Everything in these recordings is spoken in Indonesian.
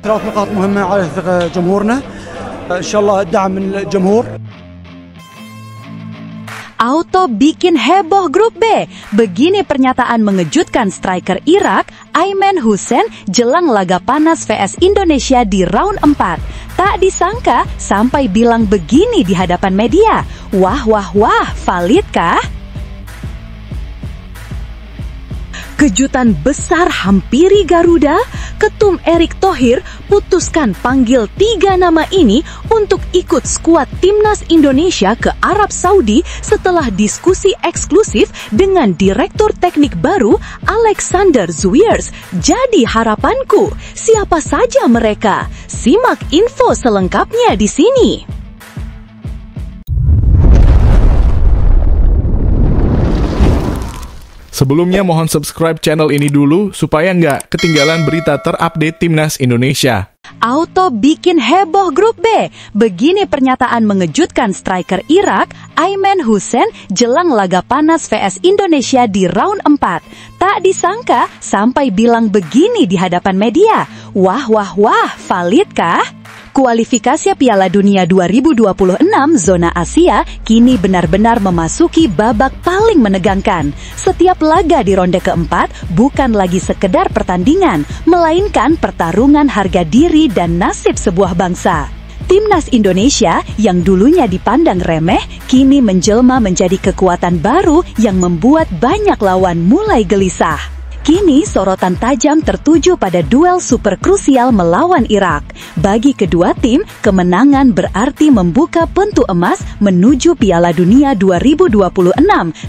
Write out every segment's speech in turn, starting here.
ثلاث نقاط مهمة على جمهورنا إن شاء الله الدعم من الجمهور. Auto bikin heboh grup B. Begini pernyataan mengejutkan striker Irak, Ayman Hussein, jelang laga panas vs Indonesia di round 4. Tak disangka sampai bilang begini di hadapan media. Wah, valid kah? Kejutan besar hampiri Garuda, Ketum Erick Thohir putuskan panggil 3 nama ini untuk ikut skuad Timnas Indonesia ke Arab Saudi setelah diskusi eksklusif dengan Direktur Teknik baru Alexander Zwiers. Jadi harapanku, siapa saja mereka? Simak info selengkapnya di sini. Sebelumnya mohon subscribe channel ini dulu supaya nggak ketinggalan berita terupdate Timnas Indonesia. Auto bikin heboh grup B. Begini pernyataan mengejutkan striker Irak, Ayman Hussein, jelang laga panas vs Indonesia di round 4. Tak disangka sampai bilang begini di hadapan media. Wah, valid kah? Kualifikasi Piala Dunia 2026 zona Asia kini benar-benar memasuki babak paling menegangkan. Setiap laga di ronde keempat bukan lagi sekedar pertandingan, melainkan pertarungan harga diri dan nasib sebuah bangsa. Timnas Indonesia yang dulunya dipandang remeh, kini menjelma menjadi kekuatan baru yang membuat banyak lawan mulai gelisah. Kini sorotan tajam tertuju pada duel super krusial melawan Irak. Bagi kedua tim, kemenangan berarti membuka pintu emas menuju Piala Dunia 2026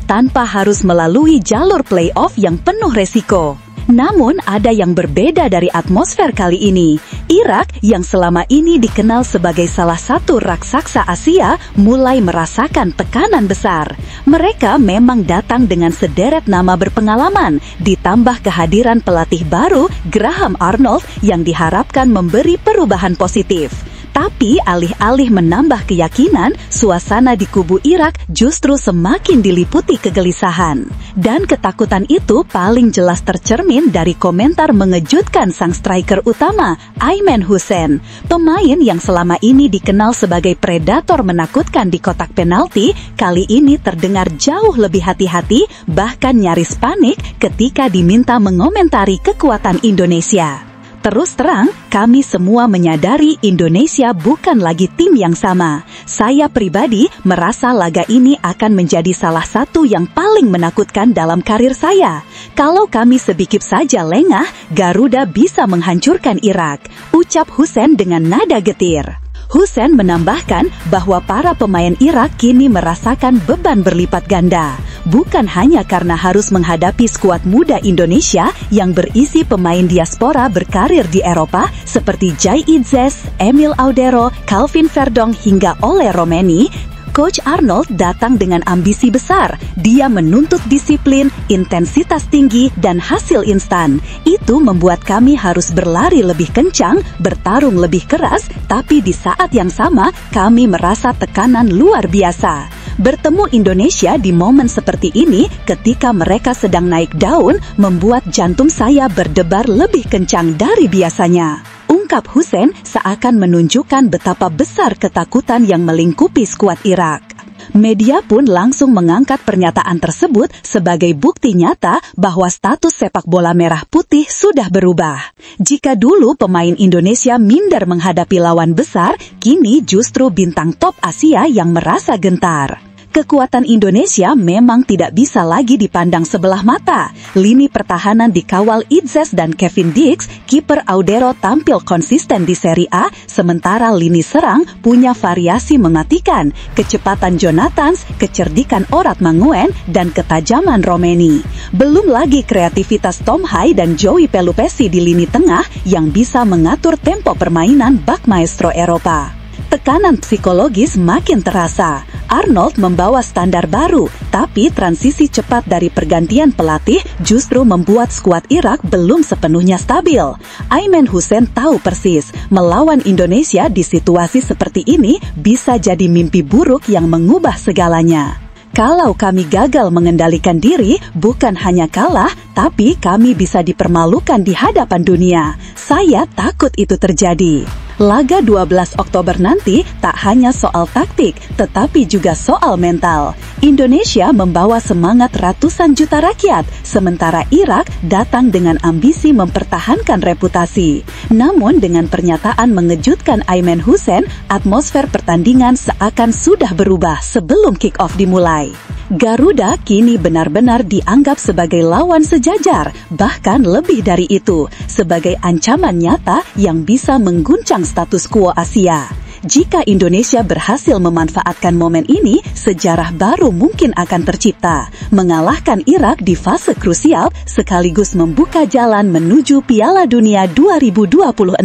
tanpa harus melalui jalur playoff yang penuh resiko. Namun ada yang berbeda dari atmosfer kali ini. Irak yang selama ini dikenal sebagai salah satu raksasa Asia mulai merasakan tekanan besar. Mereka memang datang dengan sederet nama berpengalaman, ditambah kehadiran pelatih baru Graham Arnold yang diharapkan memberi perubahan positif. Tapi alih-alih menambah keyakinan, suasana di kubu Irak justru semakin diliputi kegelisahan. Dan ketakutan itu paling jelas tercermin dari komentar mengejutkan sang striker utama, Ayman Hussein. Pemain yang selama ini dikenal sebagai predator menakutkan di kotak penalti, kali ini terdengar jauh lebih hati-hati, bahkan nyaris panik ketika diminta mengomentari kekuatan Indonesia. Terus terang, kami semua menyadari Indonesia bukan lagi tim yang sama. Saya pribadi merasa laga ini akan menjadi salah satu yang paling menakutkan dalam karir saya. Kalau kami sedikit saja lengah, Garuda bisa menghancurkan Irak, ucap Hussein dengan nada getir. Hussein menambahkan bahwa para pemain Irak kini merasakan beban berlipat ganda. Bukan hanya karena harus menghadapi skuad muda Indonesia yang berisi pemain diaspora berkarir di Eropa seperti Jai Itzes, Emil Audero, Calvin Verdong hingga Ole Romeni. Coach Arnold datang dengan ambisi besar. Dia menuntut disiplin, intensitas tinggi, dan hasil instan. Itu membuat kami harus berlari lebih kencang, bertarung lebih keras, tapi di saat yang sama kami merasa tekanan luar biasa. Bertemu Indonesia di momen seperti ini ketika mereka sedang naik daun membuat jantung saya berdebar lebih kencang dari biasanya. Ungkap Hussein seakan menunjukkan betapa besar ketakutan yang melingkupi skuad Irak. Media pun langsung mengangkat pernyataan tersebut sebagai bukti nyata bahwa status sepak bola merah putih sudah berubah. Jika dulu pemain Indonesia minder menghadapi lawan besar, kini justru bintang top Asia yang merasa gentar. Kekuatan Indonesia memang tidak bisa lagi dipandang sebelah mata. Lini pertahanan dikawal Itzes dan Kevin Dix, kiper Audero tampil konsisten di Serie A, sementara lini serang punya variasi mematikan, kecepatan Jonathans, kecerdikan Orat Manguen, dan ketajaman Romeni. Belum lagi kreativitas Tom Hai dan Joey Pelupesi di lini tengah yang bisa mengatur tempo permainan bak maestro Eropa. Tekanan psikologis makin terasa. Arnold membawa standar baru, tapi transisi cepat dari pergantian pelatih justru membuat skuad Irak belum sepenuhnya stabil. Ayman Hussein tahu persis, melawan Indonesia di situasi seperti ini bisa jadi mimpi buruk yang mengubah segalanya. Kalau kami gagal mengendalikan diri, bukan hanya kalah, tapi kami bisa dipermalukan di hadapan dunia. Saya takut itu terjadi. Laga 12 Oktober nanti tak hanya soal taktik, tetapi juga soal mental. Indonesia membawa semangat ratusan juta rakyat, sementara Irak datang dengan ambisi mempertahankan reputasi. Namun dengan pernyataan mengejutkan Aimen Hussein, atmosfer pertandingan seakan sudah berubah sebelum kick-off dimulai. Garuda kini benar-benar dianggap sebagai lawan sejajar, bahkan lebih dari itu, sebagai ancaman nyata yang bisa mengguncang status quo Asia. Jika Indonesia berhasil memanfaatkan momen ini, sejarah baru mungkin akan tercipta, mengalahkan Irak di fase krusial sekaligus membuka jalan menuju Piala Dunia 2026.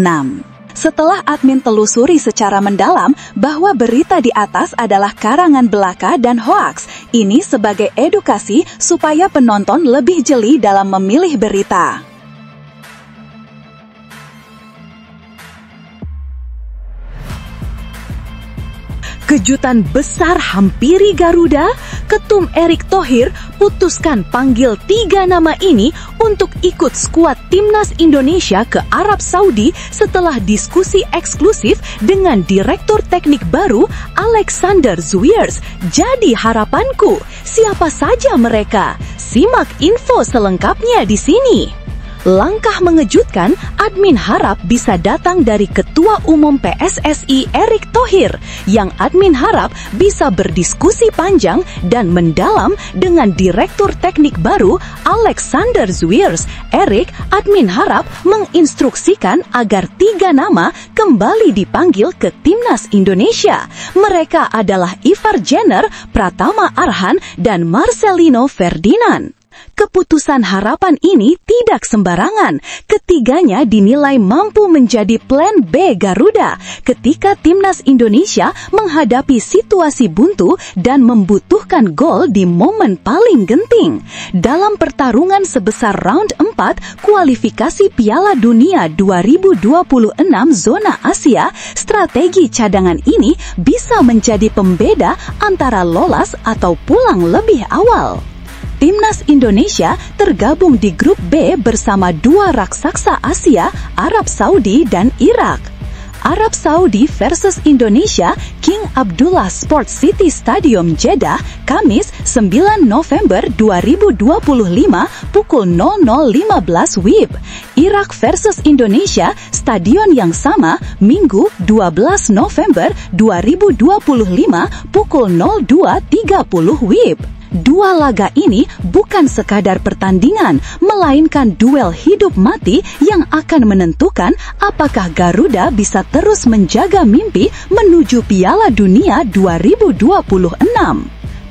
Setelah admin telusuri secara mendalam bahwa berita di atas adalah karangan belaka dan hoaks, ini sebagai edukasi supaya penonton lebih jeli dalam memilih berita. Kejutan besar hampiri Garuda, Ketum Erick Thohir putuskan panggil 3 nama ini untuk ikut skuad Timnas Indonesia ke Arab Saudi setelah diskusi eksklusif dengan Direktur Teknik baru Alexander Zwiers. Jadi harapanku, siapa saja mereka? Simak info selengkapnya di sini. Langkah mengejutkan, admin harap bisa datang dari Ketua Umum PSSI Erick Thohir, yang admin harap bisa berdiskusi panjang dan mendalam dengan Direktur Teknik baru Alexander Zwiers. Erick, admin harap menginstruksikan agar 3 nama kembali dipanggil ke Timnas Indonesia. Mereka adalah Ivar Jenner, Pratama Arhan, dan Marcelino Ferdinand. Keputusan harapan ini tidak sembarangan. Ketiganya dinilai mampu menjadi plan B Garuda ketika Timnas Indonesia menghadapi situasi buntu dan membutuhkan gol di momen paling genting. Dalam pertarungan sebesar round 4 kualifikasi Piala Dunia 2026 zona Asia, strategi cadangan ini bisa menjadi pembeda antara lolos atau pulang lebih awal. Timnas Indonesia tergabung di grup B bersama 2 raksasa Asia, Arab Saudi dan Irak. Arab Saudi versus Indonesia, King Abdullah Sports City Stadium Jeddah, Kamis 9 November 2025 pukul 00.15 WIB. Irak versus Indonesia, stadion yang sama, Minggu 12 November 2025 pukul 02.30 WIB. 2 laga ini bukan sekadar pertandingan, melainkan duel hidup mati yang akan menentukan apakah Garuda bisa terus menjaga mimpi menuju Piala Dunia 2026.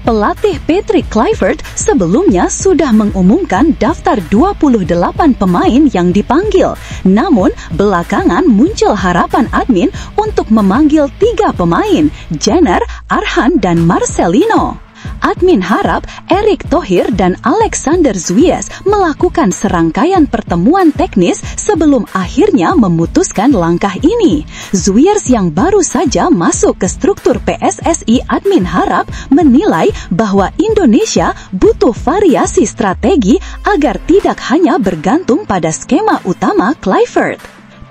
Pelatih Patrick Kluivert sebelumnya sudah mengumumkan daftar 28 pemain yang dipanggil. Namun, belakangan muncul harapan admin untuk memanggil 3 pemain, Jenner, Arhan, dan Marcelino. Admin harap Erick Thohir dan Alexander Zwiers melakukan serangkaian pertemuan teknis sebelum akhirnya memutuskan langkah ini. Zwiers yang baru saja masuk ke struktur PSSI admin harap menilai bahwa Indonesia butuh variasi strategi agar tidak hanya bergantung pada skema utama Kluivert.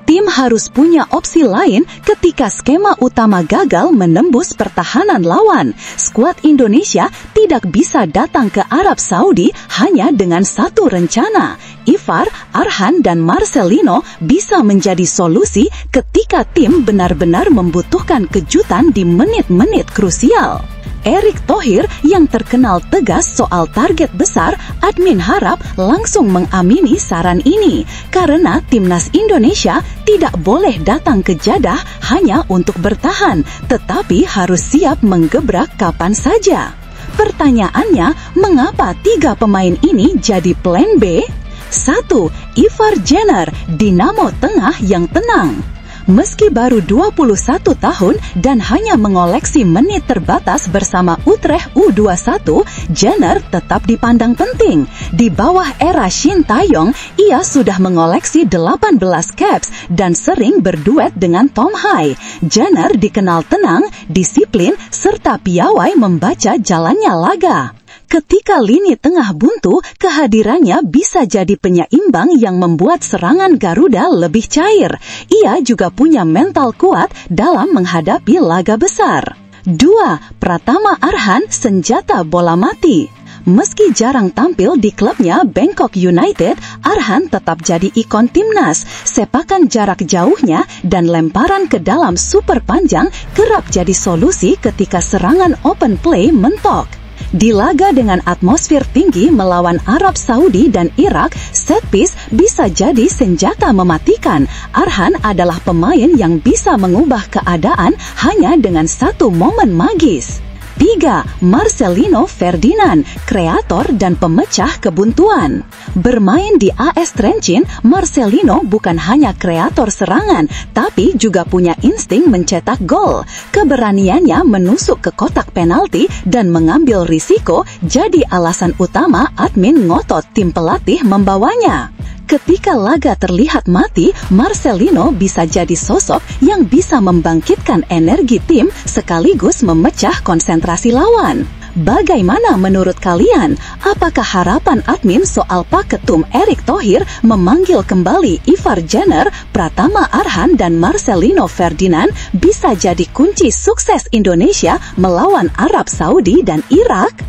Tim harus punya opsi lain ketika skema utama gagal menembus pertahanan lawan. Skuad Indonesia tidak bisa datang ke Arab Saudi hanya dengan satu rencana. Ivar, Arhan, dan Marcelino bisa menjadi solusi ketika tim benar-benar membutuhkan kejutan di menit-menit krusial. Erick Thohir yang terkenal tegas soal target besar, admin harap langsung mengamini saran ini karena Timnas Indonesia tidak boleh datang ke Jeddah hanya untuk bertahan, tetapi harus siap menggebrak kapan saja. Pertanyaannya, mengapa 3 pemain ini jadi plan B? 1. Ivar Jenner, dinamo tengah yang tenang. Meski baru 21 tahun dan hanya mengoleksi menit terbatas bersama Utrecht U21, Jenner tetap dipandang penting. Di bawah era Shin Tae-yong, ia sudah mengoleksi 18 caps dan sering berduet dengan Tom Hai. Jenner dikenal tenang, disiplin, serta piawai membaca jalannya laga. Ketika lini tengah buntu, kehadirannya bisa jadi penyeimbang yang membuat serangan Garuda lebih cair. Ia juga punya mental kuat dalam menghadapi laga besar. 2. Pratama Arhan, senjata bola mati. Meski jarang tampil di klubnya Bangkok United, Arhan tetap jadi ikon timnas. Sepakan jarak jauhnya dan lemparan ke dalam super panjang kerap jadi solusi ketika serangan open play mentok. Di laga dengan atmosfer tinggi melawan Arab Saudi dan Irak, set piece bisa jadi senjata mematikan. Arhan adalah pemain yang bisa mengubah keadaan hanya dengan satu momen magis. 3. Marcelino Ferdinand, kreator dan pemecah kebuntuan. Bermain di AS Trencin, Marcelino bukan hanya kreator serangan, tapi juga punya insting mencetak gol. Keberaniannya menusuk ke kotak penalti dan mengambil risiko jadi alasan utama admin ngotot tim pelatih membawanya. Ketika laga terlihat mati, Marcelino bisa jadi sosok yang bisa membangkitkan energi tim sekaligus memecah konsentrasi lawan. Bagaimana menurut kalian? Apakah harapan admin soal Pak Ketum Erick Thohir memanggil kembali Ivar Jenner, Pratama Arhan dan Marcelino Ferdinand bisa jadi kunci sukses Indonesia melawan Arab Saudi dan Irak?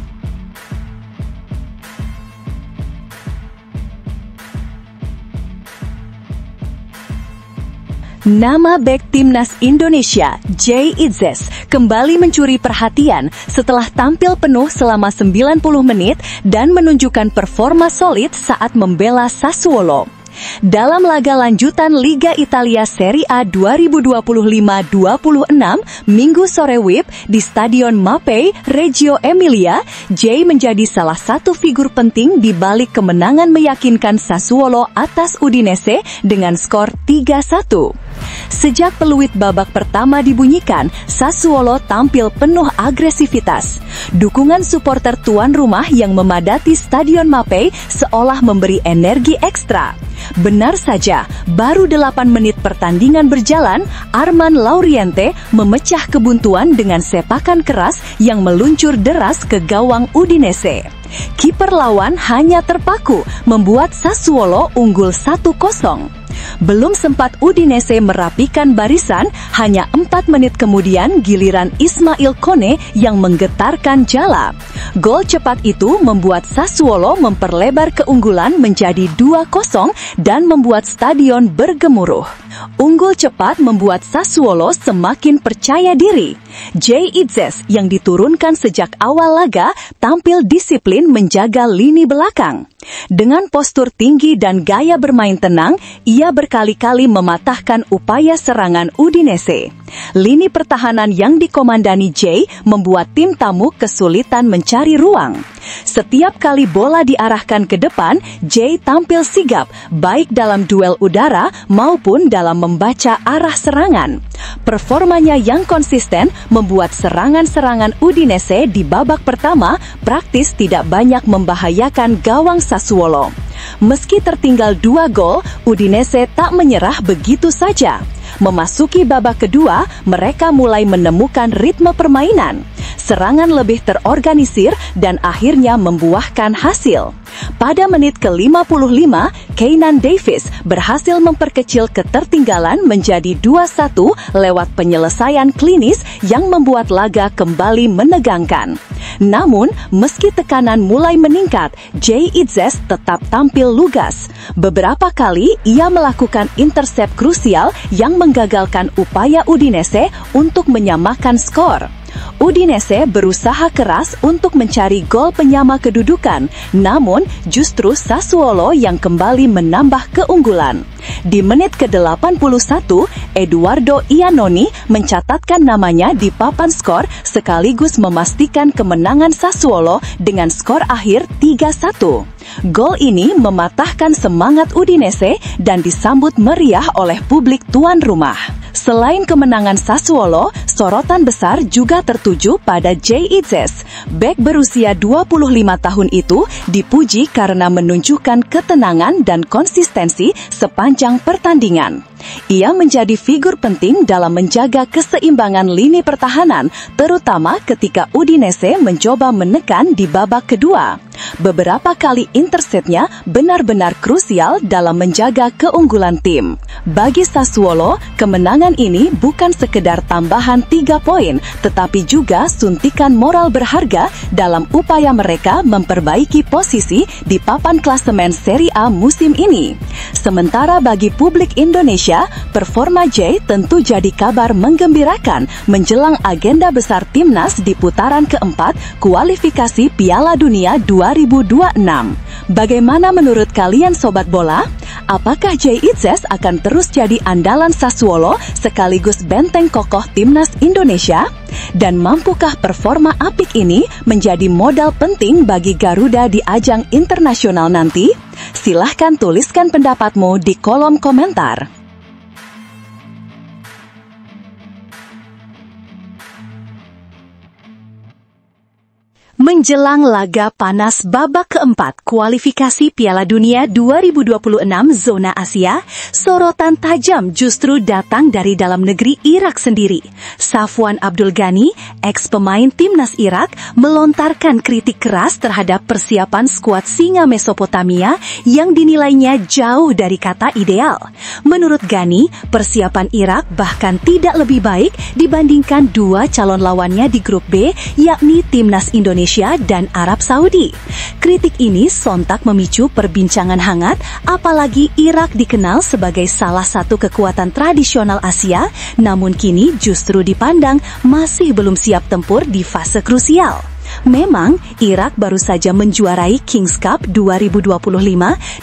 Nama bek timnas Indonesia, Jay Itzes, kembali mencuri perhatian setelah tampil penuh selama 90 menit dan menunjukkan performa solid saat membela Sassuolo. Dalam laga lanjutan Liga Italia Serie A 2025-26 Minggu sore WIB di Stadion Mapei, Reggio Emilia, Jay menjadi salah satu figur penting di balik kemenangan meyakinkan Sassuolo atas Udinese dengan skor 3-1. Sejak peluit babak pertama dibunyikan, Sassuolo tampil penuh agresivitas. Dukungan supporter tuan rumah yang memadati Stadion Mapei seolah memberi energi ekstra. Benar saja, baru 8 menit pertandingan berjalan, Arman Lauriente memecah kebuntuan dengan sepakan keras yang meluncur deras ke gawang Udinese. Kiper lawan hanya terpaku, membuat Sassuolo unggul 1-0. Belum sempat Udinese merapikan barisan, hanya 4 menit kemudian giliran Ismail Kone yang menggetarkan jala. Gol cepat itu membuat Sassuolo memperlebar keunggulan menjadi 2-0 dan membuat stadion bergemuruh. Unggul cepat membuat Sassuolo semakin percaya diri. Jay Itzes yang diturunkan sejak awal laga tampil disiplin menjaga lini belakang. Dengan postur tinggi dan gaya bermain tenang, ia berkali-kali mematahkan upaya serangan Udinese. Lini pertahanan yang dikomandani Jay membuat tim tamu kesulitan mencari ruang. Setiap kali bola diarahkan ke depan, Jay tampil sigap, baik dalam duel udara maupun dalam membaca arah serangan. Performanya yang konsisten membuat serangan-serangan Udinese di babak pertama praktis tidak banyak membahayakan gawang Sassuolo. Meski tertinggal 2 gol, Udinese tak menyerah begitu saja. Memasuki babak kedua, mereka mulai menemukan ritme permainan. Serangan lebih terorganisir dan akhirnya membuahkan hasil. Pada menit ke-55, Keynan Davis berhasil memperkecil ketertinggalan menjadi 2-1 lewat penyelesaian klinis yang membuat laga kembali menegangkan. Namun, meski tekanan mulai meningkat, Jay Itzes tetap tampil lugas. Beberapa kali ia melakukan intercept krusial yang menggagalkan upaya Udinese untuk menyamakan skor. Udinese berusaha keras untuk mencari gol penyama kedudukan, namun justru Sassuolo yang kembali menambah keunggulan. Di menit ke-81, Eduardo Iannoni mencatatkan namanya di papan skor sekaligus memastikan kemenangan Sassuolo dengan skor akhir 3-1. Gol ini mematahkan semangat Udinese dan disambut meriah oleh publik tuan rumah. Selain kemenangan Sassuolo, Sorotan besar juga tertuju pada Jay Itzes. Bek berusia 25 tahun itu dipuji karena menunjukkan ketenangan dan konsistensi sepanjang pertandingan. Ia menjadi figur penting dalam menjaga keseimbangan lini pertahanan, terutama ketika Udinese mencoba menekan di babak kedua. Beberapa kali interceptnya benar-benar krusial dalam menjaga keunggulan tim. Bagi Sassuolo, kemenangan ini bukan sekedar tambahan 3 poin, tetapi juga suntikan moral berharga dalam upaya mereka memperbaiki posisi di papan klasemen Serie A musim ini. Sementara bagi publik Indonesia, performa Jay tentu jadi kabar menggembirakan menjelang agenda besar timnas di putaran keempat kualifikasi Piala Dunia 2026. Bagaimana menurut kalian sobat bola? Apakah Jay Itzes akan terus jadi andalan Sassuolo sekaligus benteng kokoh timnas Indonesia? Dan mampukah performa apik ini menjadi modal penting bagi Garuda di ajang internasional nanti? Silahkan tuliskan pendapatmu di kolom komentar. Menjelang laga panas babak keempat kualifikasi Piala Dunia 2026 zona Asia, sorotan tajam justru datang dari dalam negeri Irak sendiri. Safwan Abdul Ghani, ex-pemain timnas Irak, melontarkan kritik keras terhadap persiapan skuad singa Mesopotamia yang dinilainya jauh dari kata ideal. Menurut Ghani, persiapan Irak bahkan tidak lebih baik dibandingkan dua calon lawannya di grup B, yakni timnas Indonesia dan Arab Saudi. Kritik ini sontak memicu perbincangan hangat, apalagi Irak dikenal sebagai salah satu kekuatan tradisional Asia, namun kini justru dipandang masih belum siap tempur di fase krusial. Memang, Irak baru saja menjuarai Kings Cup 2025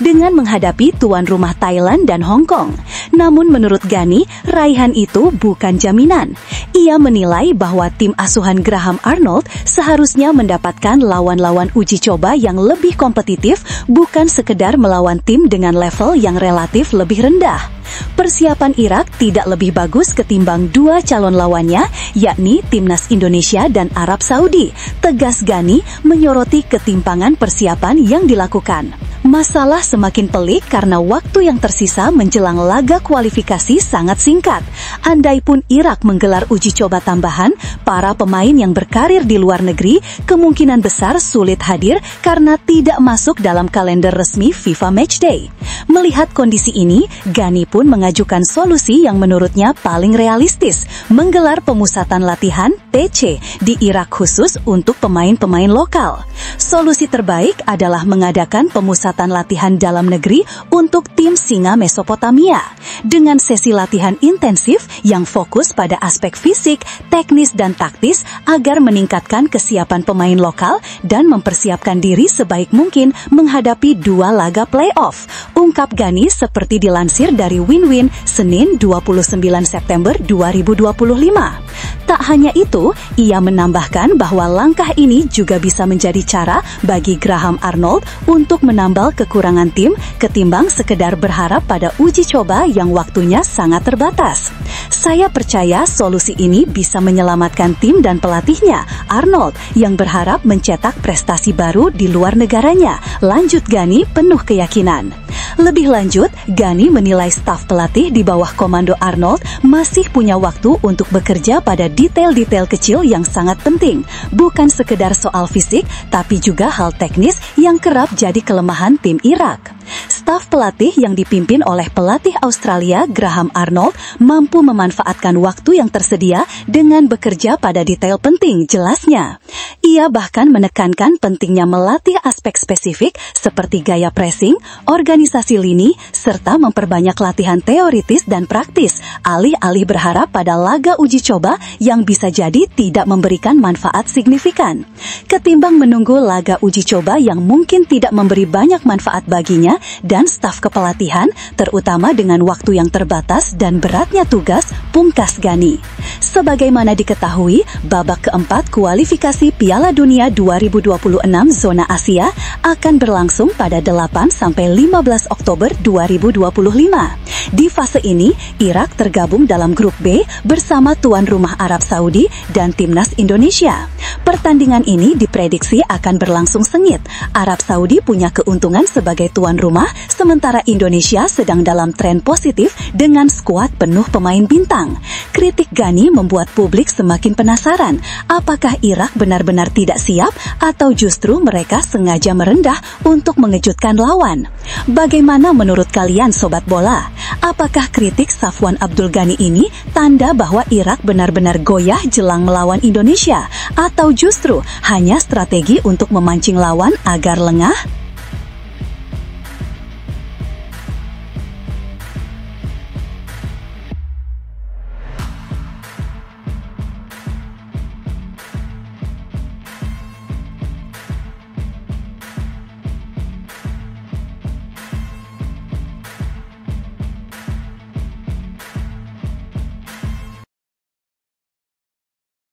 dengan menghadapi tuan rumah Thailand dan Hong Kong. Namun menurut Ghani, raihan itu bukan jaminan. Ia menilai bahwa tim asuhan Graham Arnold seharusnya mendapatkan lawan-lawan uji coba yang lebih kompetitif, bukan sekedar melawan tim dengan level yang relatif lebih rendah. Persiapan Irak tidak lebih bagus ketimbang dua calon lawannya, yakni timnas Indonesia dan Arab Saudi. Tegas Ghani menyoroti ketimpangan persiapan yang dilakukan. Masalah semakin pelik karena waktu yang tersisa menjelang laga kualifikasi sangat singkat. Andaipun Irak menggelar uji coba tambahan, para pemain yang berkarir di luar negeri kemungkinan besar sulit hadir karena tidak masuk dalam kalender resmi FIFA Matchday. Melihat kondisi ini, Ghani pun mengajukan solusi yang menurutnya paling realistis, menggelar pemusatan latihan TC di Irak khusus untuk pemain-pemain lokal. Solusi terbaik adalah mengadakan pemusatan latihan dalam negeri untuk tim singa Mesopotamia, dengan sesi latihan intensif yang fokus pada aspek fisik, teknis, dan taktis agar meningkatkan kesiapan pemain lokal dan mempersiapkan diri sebaik mungkin menghadapi dua laga playoff, ungkap Ghani seperti dilansir dari Win-Win Senin 29 September 2025. Tak hanya itu, ia menambahkan bahwa langkah ini juga bisa menjadi cara bagi Graham Arnold untuk menambal kekurangan tim ketimbang sekedar berharap pada uji coba yang waktunya sangat terbatas. Saya percaya solusi ini bisa menyelamatkan tim dan pelatihnya, Arnold, yang berharap mencetak prestasi baru di luar negaranya, lanjut Ghani penuh keyakinan. Lebih lanjut, Ghani menilai staf pelatih di bawah komando Arnold masih punya waktu untuk bekerja pada detail-detail kecil yang sangat penting, bukan sekedar soal fisik, tapi juga hal teknis yang kerap jadi kelemahan tim Irak. Staf pelatih yang dipimpin oleh pelatih Australia Graham Arnold mampu memanfaatkan waktu yang tersedia dengan bekerja pada detail penting, jelasnya. Ia bahkan menekankan pentingnya melatih aspek spesifik seperti gaya pressing, organisasi lini, serta memperbanyak latihan teoritis dan praktis, alih-alih berharap pada laga uji coba yang bisa jadi tidak memberikan manfaat signifikan. Ketimbang menunggu laga uji coba yang mungkin tidak memberi banyak manfaat baginya dan dan staf kepelatihan, terutama dengan waktu yang terbatas dan beratnya tugas pungkas Gani. Sebagaimana diketahui, babak keempat kualifikasi Piala Dunia 2026 zona Asia akan berlangsung pada 8-15 Oktober 2025. Di fase ini, Irak tergabung dalam grup B bersama tuan rumah Arab Saudi dan timnas Indonesia. Pertandingan ini diprediksi akan berlangsung sengit. Arab Saudi punya keuntungan sebagai tuan rumah, sementara Indonesia sedang dalam tren positif dengan skuad penuh pemain bintang. Kritik Gani membuat publik semakin penasaran, apakah Irak benar-benar tidak siap atau justru mereka sengaja merendah untuk mengejutkan lawan. Bagaimana menurut kalian sobat bola? Apakah kritik Safwan Abdul Ghani ini tanda bahwa Irak benar-benar goyah jelang melawan Indonesia, atau justru hanya strategi untuk memancing lawan agar lengah?